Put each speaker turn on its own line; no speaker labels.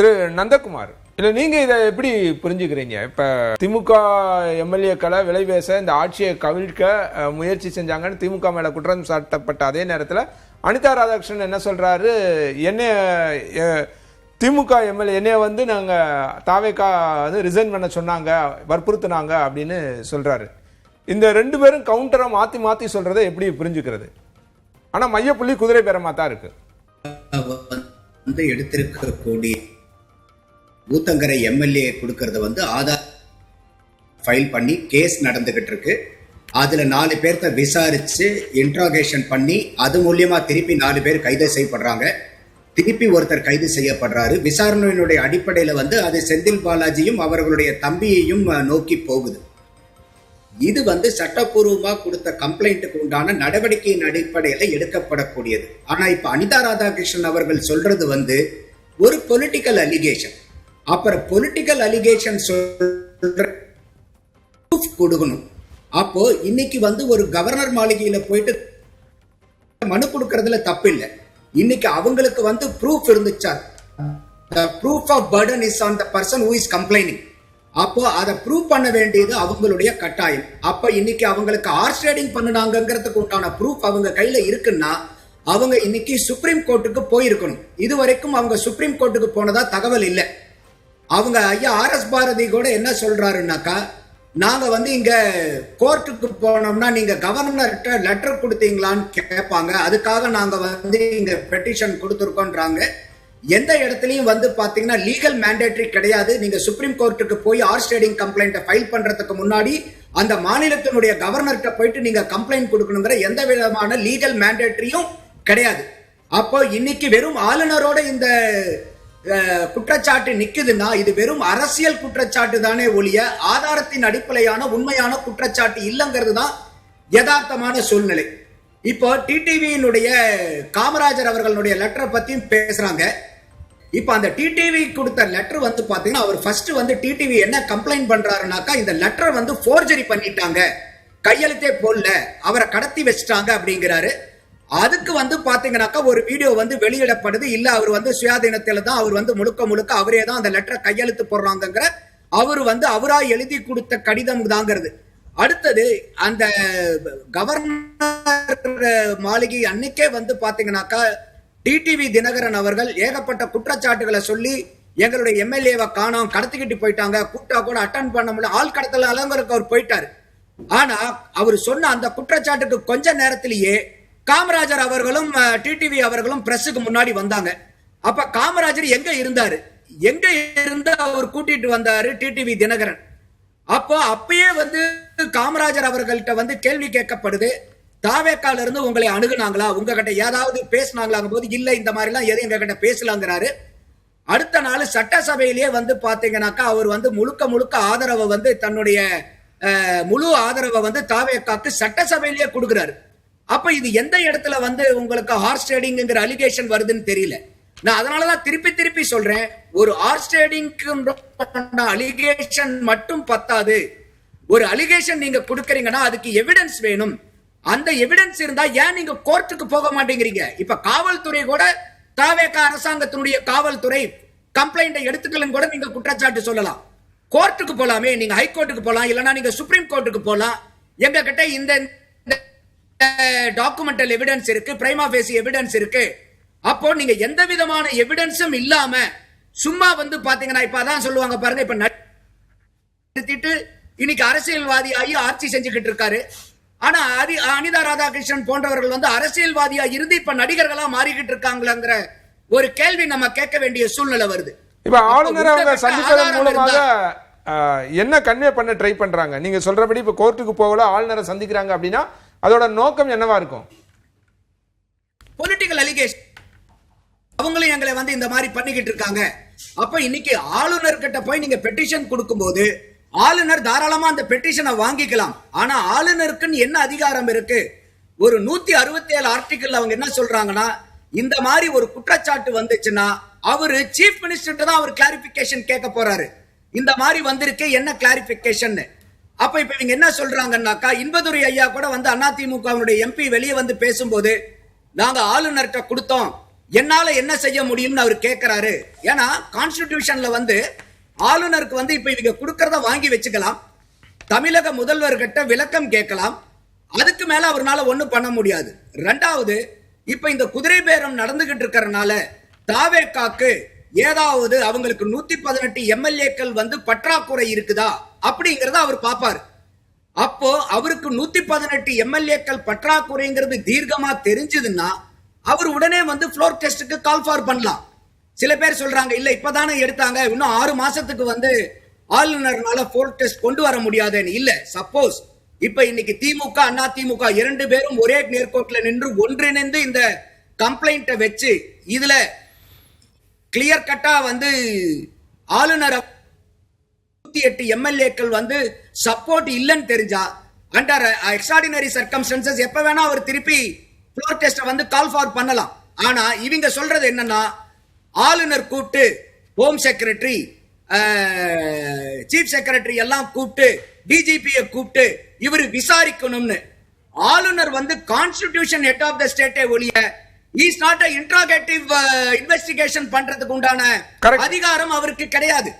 திரு நந்தகுமார், இல்லை நீங்கள் இதை எப்படி புரிஞ்சுக்கிறீங்க? இப்போ திமுக எம்எல்ஏக்களை விலை பேச இந்த ஆட்சியை கவிழ்க்க முயற்சி செஞ்சாங்கன்னு திமுக மேலே குற்றம் சாட்டப்பட்ட அதே நேரத்தில் அனிதா ராதாகிருஷ்ணன் என்ன சொல்கிறாரு, என்ன திமுக எம்எல்ஏ என்னைய வந்து நாங்கள் தாவேக்கா வந்து ரிசைன் பண்ண சொன்னாங்க, வற்புறுத்தினாங்க அப்படின்னு சொல்கிறாரு. இந்த ரெண்டு பேரும் கவுண்டரை மாற்றி மாற்றி சொல்கிறத எப்படி புரிஞ்சுக்கிறது? ஆனால் மையப்புள்ளி குதிரை பேரமாக தான் இருக்கு.
வந்து எடுத்திருக்கக்கூடிய ஊத்தங்கரை எம்எல்ஏ கொடுக்கறத வந்து ஆதார் ஃபைல் பண்ணி கேஸ் நடந்துகிட்டு இருக்கு. அதுல 4 பேர்த்த விசாரிச்சு இன்ட்ராகேஷன் பண்ணி அது மூலியமா திருப்பி 4 பேர் கைது செய்யப்படுறாங்க. திருப்பி ஒருத்தர் கைது செய்யப்படுறாரு. விசாரணையினுடைய அடிப்படையில வந்து அது செந்தில் பாலாஜியும் அவர்களுடைய தம்பியையும் நோக்கி போகுது. இது வந்து சட்டப்பூர்வமா கொடுத்த கம்ப்ளைண்ட்டுக்கு உண்டான நடவடிக்கையின் அடிப்படையில எடுக்கப்படக்கூடியது. ஆனா இப்ப அனிதா ராதாகிருஷ்ணன் அவர்கள் சொல்றது வந்து ஒரு பொலிட்டிக்கல் அலிகேஷன். அப்புறம் பொலிட்டிக்கல் அலிகேஷன் சொல்ற கொடுக்கணும். அப்போ இன்னைக்கு வந்து ஒரு கவர்னர் மாளிகையில போயிட்டு மனு கொடுக்கறதுல தப்பு இல்லை. இன்னைக்கு அவங்களுக்கு வந்து ப்ரூஃப் இருந்துச்சா, the proof of burden is on the person who is complaining. அப்போ அதை ப்ரூவ் பண்ண வேண்டியது அவங்களுடைய கட்டாயம். அப்ப இன்னைக்கு அவங்களுக்கு ஹார்ஸ் ரைடிங் பண்ணுனாங்கிறதுக்கு உண்டான ப்ரூஃப் அவங்க கையில இருக்குன்னா அவங்க இன்னைக்கு சுப்ரீம் கோர்ட்டுக்கு போயிருக்கணும். இதுவரைக்கும் அவங்க சுப்ரீம் கோர்ட்டுக்கு போனதா தகவல் இல்லை. அவங்க ஐயா RS பாரதி கூட என்ன சொல்றாருன்னாக்கா, நாங்க வந்து இங்க கோர்ட்டுக்கு போனோம்னா நீங்க கவர்னர்கிட்ட லெட்டர் கொடுத்தீங்களான்னு கேட்பாங்க, அதுக்காக நாங்க வந்து இங்க பெட்டிஷன் கொடுத்துருக்கோன்றாங்க. எந்த இடத்துலயும் வந்து பாத்தீங்கன்னா லீகல் மேண்டேட்டரி கிடையாது. நீங்க சுப்ரீம் கோர்ட்டுக்கு போய் ஹார்ஸ் ரைடிங் கம்ப்ளைண்ட்டை ஃபைல் பண்றதுக்கு முன்னாடி அந்த மாநிலத்தினுடைய கவர்னர்கிட்ட போயிட்டு நீங்க கம்ப்ளைண்ட் கொடுக்கணுங்கிற எந்த விதமான லீகல் மேண்டேட்டரியும் கிடையாது. அப்போ இன்னைக்கு வெறும் ஆளுநரோட இந்த குற்றச்சாட்டு நிக்குதுன்னா இது வெறும் அரசியல் குற்றச்சாட்டு தானே ஒழிய ஆதாரத்தின் அடிப்படையான உண்மையான குற்றச்சாட்டு இல்லைங்கிறது தான் யதார்த்தமான சூழ்நிலை. இப்போ டிடிவியினுடைய காமராஜர் அவர்களுடைய லெட்டரை பத்தியும் பேசுறாங்க. இப்ப அந்த டிடிவி கொடுத்த லெட்டர் வந்து பாத்தீங்கன்னா அவர் ஃபர்ஸ்ட் வந்து டிடிவி என்ன கம்ப்ளைண்ட் பண்றாருனாக்கா, இந்த லெட்டர் வந்து ஃபோர்ஜரி பண்ணிட்டாங்க, கையெழுத்தே போடல, அவரை கடத்தி வச்சிட்டாங்க அப்படிங்கிறாரு. அதுக்கு வந்து பாத்தீங்கன்னாக்கா ஒரு வீடியோ வந்து வெளியிடப்படுது. இல்ல அவர் வந்து சுயாதீனத்துல தான் அவர் வந்து முழுக்க முழுக்க அவரே தான் அந்த லெட்டரை கையெழுத்து போடுறாங்கிற அவர் வந்து அவரா எழுதி கொடுத்த கடிதம் தாங்கிறது. அடுத்தது அந்த கவர்னர் மாளிகை அன்னைக்கே வந்து பாத்தீங்கன்னாக்கா டிடிவி தினகரன் அவர்கள் ஏகப்பட்ட குற்றச்சாட்டுகளை சொல்லி எங்களுடைய எம்எல்ஏவை காணோம், கடத்திக்கிட்டு போயிட்டாங்க, கூட்டா கூட அட்டன் பண்ண முடியல, ஆள் கடத்தல அலங்கருக்கு அவர் போயிட்டாரு. ஆனா அவர் சொன்ன அந்த குற்றச்சாட்டுக்கு கொஞ்ச நேரத்திலேயே காமராஜர் அவர்களும் டிடிவி அவர்களும் பிரஸுக்கு முன்னாடி வந்தாங்க. அப்ப காமராஜர் எங்க இருந்தாரு, எங்க இருந்து அவர் கூட்டிட்டு வந்தாரு டிடிவி தினகரன். அப்போ அப்பயே வந்து காமராஜர் அவர்கள்ட்ட வந்து கேள்வி கேட்கப்படுது, தாவேக்கால இருந்து உங்களை அணுகுனாங்களா, உங்ககிட்ட ஏதாவது பேசினாங்களாங்க போது இல்ல இந்த மாதிரி எல்லாம் எதுவும் எங்க கிட்ட பேசலாங்கிறாரு. அடுத்த நாள் சட்டசபையிலேயே வந்து பாத்தீங்கன்னாக்கா அவர் வந்து முழுக்க முழுக்க ஆதரவை வந்து தன்னுடைய முழு ஆதரவை வந்து தாவேக்காக்கு சட்டசபையிலேயே கொடுக்கிறாரு. அப்ப இது எந்த இடத்துல வந்து உங்களுக்கு ஹார்ஸ் ரைடிங்கிற அலிகேஷன் வருதுன்னு தெரியல. நான் அதனாலதான் திருப்பி திருப்பி சொல்றேன், ஒரு ஹார்ஸ் ரைடிங் அலிகேஷன் மட்டும் பத்தாது. ஒரு அலிகேஷன் நீங்க கொடுக்கறீங்கன்னா அதுக்கு எவிடன்ஸ் வேணும். அந்த எவிடன்ஸ் இருந்தா ஏன் நீங்க கோர்ட்டுக்கு போக மாட்டேங்கிறீங்க? இப்ப காவல்துறை கூட தாவேகா அரசாங்கத்தினுடைய காவல்துறை கம்ப்ளைண்ட்டை எடுத்துக்கலன்னு கூட நீங்க குற்றச்சாட்டு சொல்லலாம். கோர்ட்டுக்கு போலாமே, நீங்க ஹைகோர்ட்டுக்கு போலாம், இல்லைன்னா நீங்க சுப்ரீம் கோர்ட்டுக்கு போலாம். எங்க கிட்ட இந்த டாக்குமெண்டல் எவிடன்ஸ் இருக்கு, பிரைமா ஃபேசி எவிடன்ஸ் இருக்கு. அப்போ நீங்க எந்த விதமான எவிடன்ஸும் இல்லாம சும்மா வந்து பாத்தீங்கன்னா இப்ப அதான் சொல்லுவாங்க பாருங்க, இப்ப நிறுத்திட்டு இன்னைக்கு அரசியல்வாதி ஆகி ஆட்சி செஞ்சுக்கிட்டு இருக்காரு. ஆனா அனிதா ராதாகிருஷ்ணன் போன்றவர்கள் வந்து அரசியல்வாதியா இருந்து இப்ப நடிகர்களா மாறிக்கிட்டு இருக்காங்களாங்கிற ஒரு கேள்வி நம்ம கேட்க வேண்டிய சூழ்நிலை வருது.
இப்ப ஆளுநர் அவங்க சந்திப்பதன் மூலமாக என்ன கன்வே பண்ண ட்ரை பண்றாங்க? நீங்க சொல்றபடி இப்ப கோர்ட்டுக்கு போகல, ஆளுநரை சந்திக்கிறாங்க அப்படின்னா அதோட நோக்கம் என்னவா இருக்கும்?
Political allegation. அவங்களும் எங்களை வந்து இந்த மாதிரி பண்ணிக்கிட்டு இருக்காங்க. அப்ப இன்னைக்கு ஆளுநர் கிட்ட போய் நீங்க பெட்டிஷன் கொடுக்கும் போது ஆளுநர் தாராளமா அந்த பெட்டிஷனை வாங்கிக்கலாம். ஆனா ஆளுநருக்கு என்ன அதிகாரம் இருக்கு? ஒரு 167 ஆர்டிகிள் அவங்க என்ன சொல்றாங்கன்னா, இந்த மாதிரி ஒரு குற்றச்சாட்டு வந்துச்சுன்னா அவரு சீஃப் மினிஸ்டர் தான் அவர் கிளாரிபிகேஷன் கேட்க போறாரு. இந்த மாதிரி வந்திருக்கு, என்ன கிளாரிபிகேஷன்? அப்ப இப்ப இவங்க என்ன சொல்றாங்கன்னாக்கா, இன்பதுரை ஐயா கூட வந்து அதிமுக எம்பி வெளியே வந்து பேசும்போது நாங்க ஆளுநர்கிட்ட கொடுத்தோம், என்னால என்ன செய்ய முடியும்னு அவர் கேட்கிறாரு. ஏன்னா கான்ஸ்டிடியூஷன்ல வந்து ஆளுநருக்கு வந்து இப்ப இவங்க கொடுக்கறத வாங்கி வச்சுக்கலாம், தமிழக முதல்வர்கிட்ட விளக்கம் கேட்கலாம், அதுக்கு மேல அவர்னால ஒண்ணும் பண்ண முடியாது. ரெண்டாவது, இப்ப இந்த குதிரை பேரம் நடந்துகிட்டு இருக்கறனால தாவேக்காக்கு ஏதாவது அவங்களுக்கு 118 எம்எல்ஏக்கள் வந்து பற்றாக்குறை இருக்குதா அப்படிங்கறத அவர் பாப்பாரு. அப்போ அவருக்கு 118 எம்எல்ஏக்கள் பற்றாக்குறைங்கிறது தீர்க்கமா தெரிஞ்சதுன்னா அவர் உடனே வந்து ஃப்ளோர் டெஸ்டுக்கு கால் ஃபார் பண்ணலாம். சில பேர் சொல்றாங்க இல்ல இப்பதானே எடுத்தாங்க, இன்னும் 6 மாசத்துக்கு வந்து ஆளுநர்னால ஃப்ளோர் டெஸ்ட் கொண்டு வர முடியாதுன்னு. இல்ல, சப்போஸ் இப்ப இன்னைக்கு திமுக அண்ணா திமுக 2 பேரும் ஒரே நேர்கோட்டில் நின்று ஒன்றிணைந்து இந்த கம்ப்ளைண்ட்டை வச்சு இதுல கிளியர் கட்டா வந்து ஆளுநர் 108 எம்எல்ஏக்கள் வந்து சப்போர்ட் இல்லைன்னு தெரிஞ்சா அண்டர் எக்ஸ்ட்ராடினரி சர்க்கம்ஸ்டன்சஸ் எப்ப வேணா அவர் திருப்பி ஃப்ளோர் டெஸ்ட் வந்து கால் ஃபார் பண்ணலாம். ஆனா இவங்க சொல்றது என்னன்னா, ஆளுநர் கூப்பிட்டு ஹோம் செக்ரட்டரி சீஃப் செக்ரட்டரி எல்லாம் கூப்பிட்டு டிஜிபியை கூப்பிட்டு இவர் விசாரிக்கணும்னு. ஆளுநர் வந்து கான்ஸ்டிடியூஷன் ஹெட் ஆஃப் த ஸ்டேட்டே ஒழிய இஸ் நாட் இன்ட்ராகேட்டிவ் இன்வெஸ்டிகேஷன் பண்றதுக்கு உண்டான அதிகாரம் அவருக்கு கிடையாது.